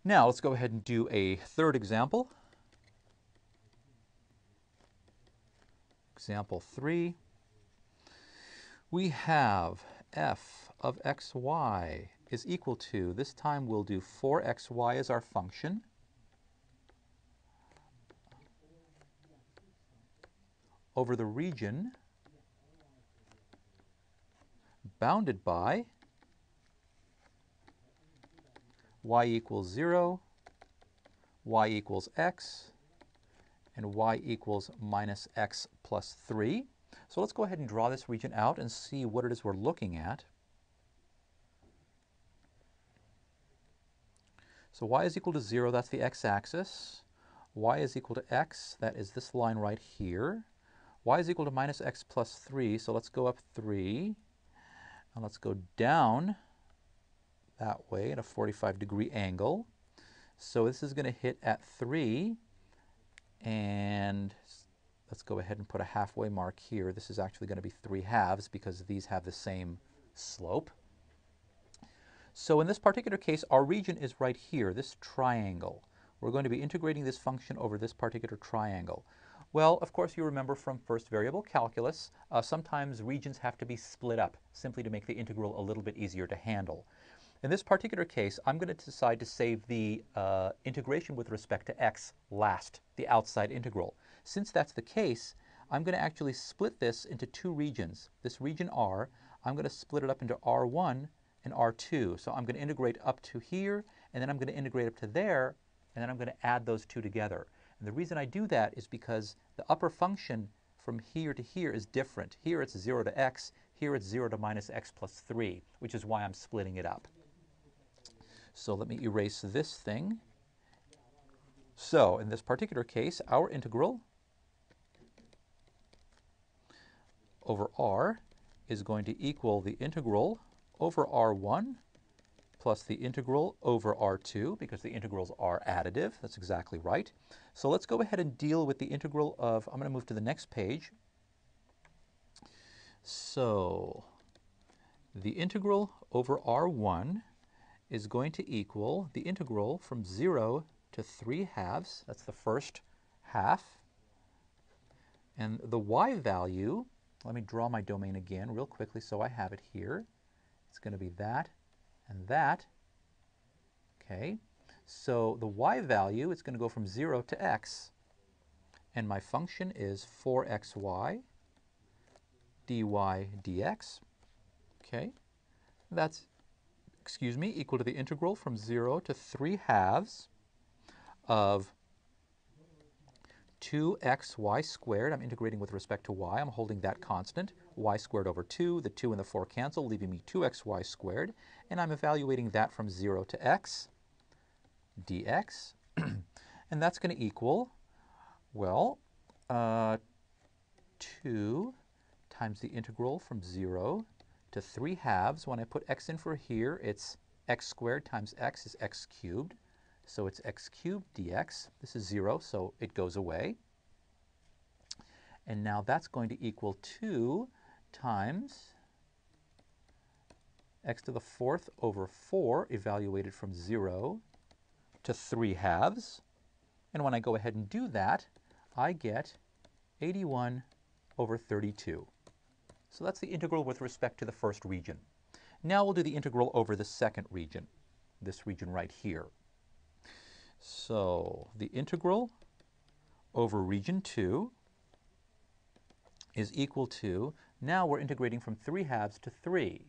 Now let's go ahead and do a third example. Example 3. We have f of xy is equal to, this time we'll do 4xy as our function, over the region bounded by y equals 0, y equals x, and y equals minus x plus 3. So let's go ahead and draw this region out and see what it is we're looking at. So y is equal to 0, that's the x-axis. Y is equal to x, that is this line right here. Y is equal to minus x plus 3, so let's go up 3. And let's go down that way at a 45-degree angle. So this is going to hit at 3, and let's go ahead and put a halfway mark here. This is actually going to be 3 halves because these have the same slope. So in this particular case, our region is right here, this triangle. We're going to be integrating this function over this particular triangle. Well, of course, you remember from first variable calculus, sometimes regions have to be split up simply to make the integral a little bit easier to handle. In this particular case, I'm going to decide to save the integration with respect to x last, the outside integral. Since that's the case, I'm going to actually split this into 2 regions. This region R, I'm going to split it up into R1 and R2. So I'm going to integrate up to here, and then I'm going to integrate up to there, and then I'm going to add those two together. And the reason I do that is because the upper function from here to here is different. Here it's 0 to x, here it's 0 to minus x plus 3, which is why I'm splitting it up. So let me erase this thing. So in this particular case, our integral over R is going to equal the integral over R1 plus the integral over R2, because the integrals are additive. That's exactly right. So let's go ahead and deal with the integral of, I'm going to move to the next page. So the integral over R1 is going to equal the integral from 0 to 3 halves. That's the first half. And the y value, let me draw my domain again real quickly so I have it here. It's going to be that and that. Okay, so the y value is going to go from 0 to x. And my function is 4xy dy dx. Okay, that's, equal to the integral from 0 to 3 halves of 2xy squared. I'm integrating with respect to y. I'm holding that constant. Y squared over 2. The 2 and the 4 cancel, leaving me 2xy squared. And I'm evaluating that from 0 to x dx. And that's going to equal, well, 2 times the integral from 0 to 3 halves. When I put x in for here, it's x squared times x is x cubed. So it's x cubed dx. This is 0, so it goes away. And now that's going to equal 2 times x to the 4th over 4, evaluated from 0 to 3 halves. And when I go ahead and do that, I get 81 over 32. So that's the integral with respect to the first region. Now we'll do the integral over the second region, this region right here. So the integral over region 2 is equal to, now we're integrating from 3 halves to 3.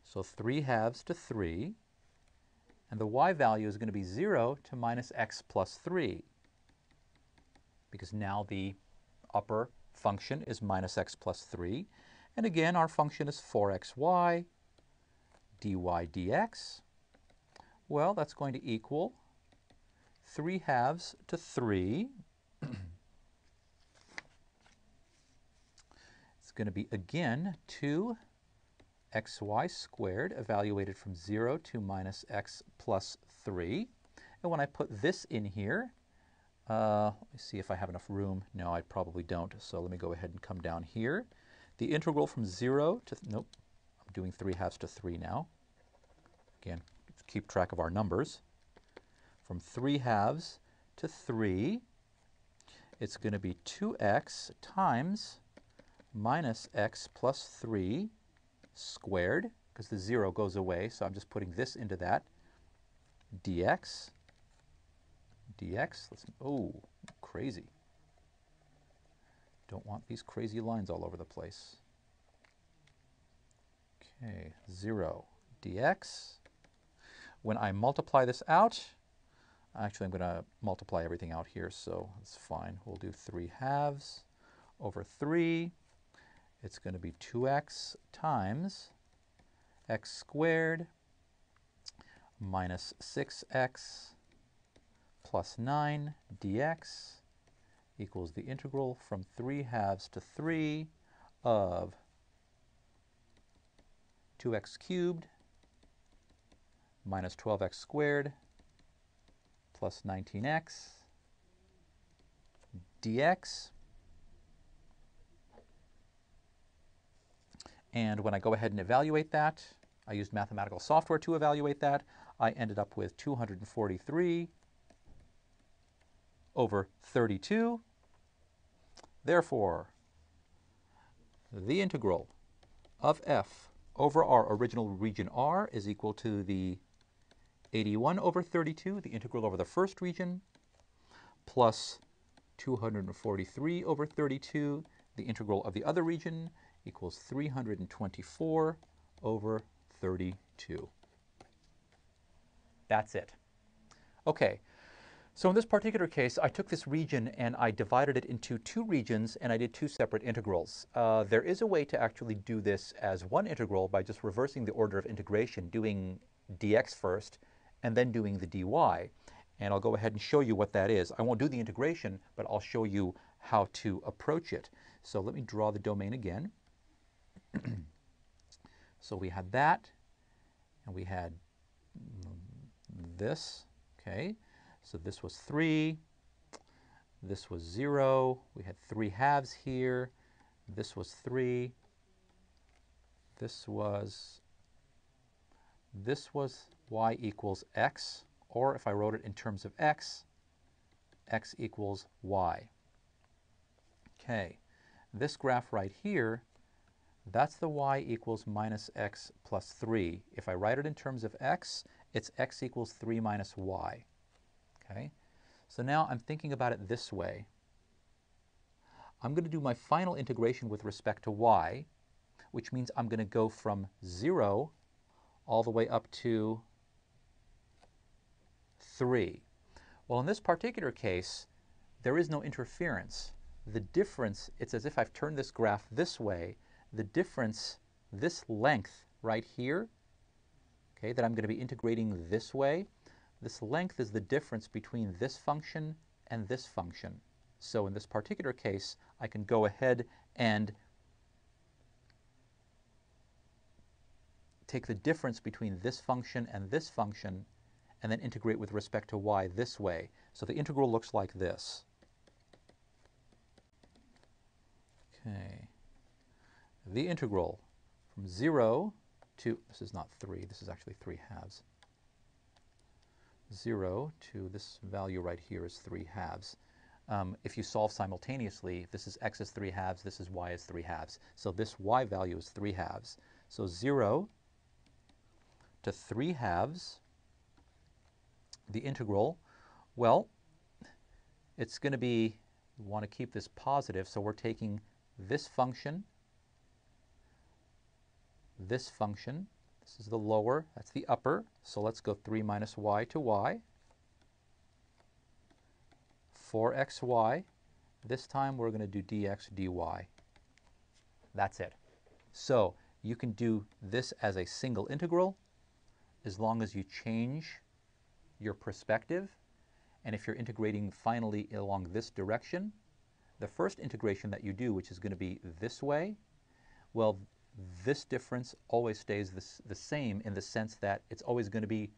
So 3 halves to 3, and the y value is going to be 0 to minus x plus 3, because now the upper function is minus x plus 3. And again, our function is 4xy dy dx. Well, that's going to equal 3 halves to 3. It's going to be, again, 2xy squared, evaluated from 0 to minus x plus 3. And when I put this in here, let me see if I have enough room. No, I probably don't. So let me go ahead and come down here. The integral from 0 to, nope, I'm doing 3 halves to 3 now. Again, keep track of our numbers. From 3/2 to 3, it's going to be 2x times minus x plus 3 squared, because the 0 goes away, so I'm just putting this into that, dx. Oh, crazy. Don't want these crazy lines all over the place. Okay, 0 dx. When I multiply this out, actually I'm going to multiply everything out here, so it's fine. We'll do 3/2 over 3. It's going to be 2x times x squared minus 6x plus 9 dx equals the integral from 3/2 to 3 of 2x cubed minus 12x squared plus 19x dx. And when I go ahead and evaluate that, I used mathematical software to evaluate that, I ended up with 243 over 32. Therefore, the integral of f over our original region R is equal to the 81 over 32, the integral over the first region, plus 243 over 32, the integral of the other region, equals 324 over 32. That's it. Okay, so in this particular case, I took this region and I divided it into 2 regions and I did 2 separate integrals. There is a way to actually do this as one integral by just reversing the order of integration, doing dx first and then doing the dy. And I'll go ahead and show you what that is. I won't do the integration, but I'll show you how to approach it. So let me draw the domain again. So we had that, and we had this, okay? So this was 3, this was 0, we had 3/2 here, this was 3, this was y equals x, or if I wrote it in terms of x equals y. Okay, this graph right here, that's the y equals minus x plus 3. If I write it in terms of x, it's x equals 3 minus y. Okay, so now I'm thinking about it this way. I'm going to do my final integration with respect to y, which means I'm going to go from 0 all the way up to 3. Well, in this particular case, there is no interference. The difference, it's as if I've turned this graph this way. The difference, this length right here, okay, that I'm going to be integrating this way, this length is the difference between this function and this function. So in this particular case, I can go ahead and take the difference between this function and then integrate with respect to y this way. So the integral looks like this. Okay. The integral from 0 to, this is not 3, this is actually 3/2. 0 to this value right here is 3/2. If you solve simultaneously, this is x is 3/2, this is y is 3/2. So this y value is 3/2. So 0 to 3/2, the integral, well, it's going to be, we want to keep this positive, so we're taking this function, this is the lower, that's the upper, so let's go 3 minus y to y, 4xy, this time we're going to do dx dy. That's it. So you can do this as a single integral as long as you change your perspective, and if you're integrating finally along this direction, the first integration that you do, which is going to be this way, well, this difference always stays the same in the sense that it's always going to be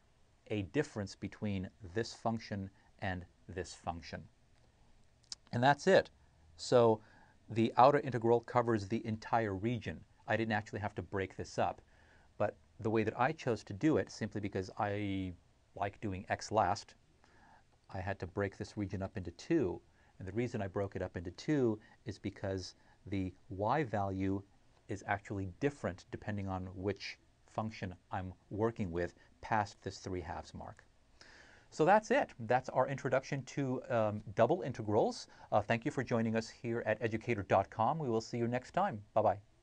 a difference between this function and this function. And that's it. So the outer integral covers the entire region. I didn't actually have to break this up, but the way that I chose to do it, simply because I like doing x last, I had to break this region up into two. And the reason I broke it up into two is because the y value is actually different depending on which function I'm working with past this 3/2 mark. So that's it. That's our introduction to double integrals. Thank you for joining us here at Educator.com. We will see you next time. Bye-bye.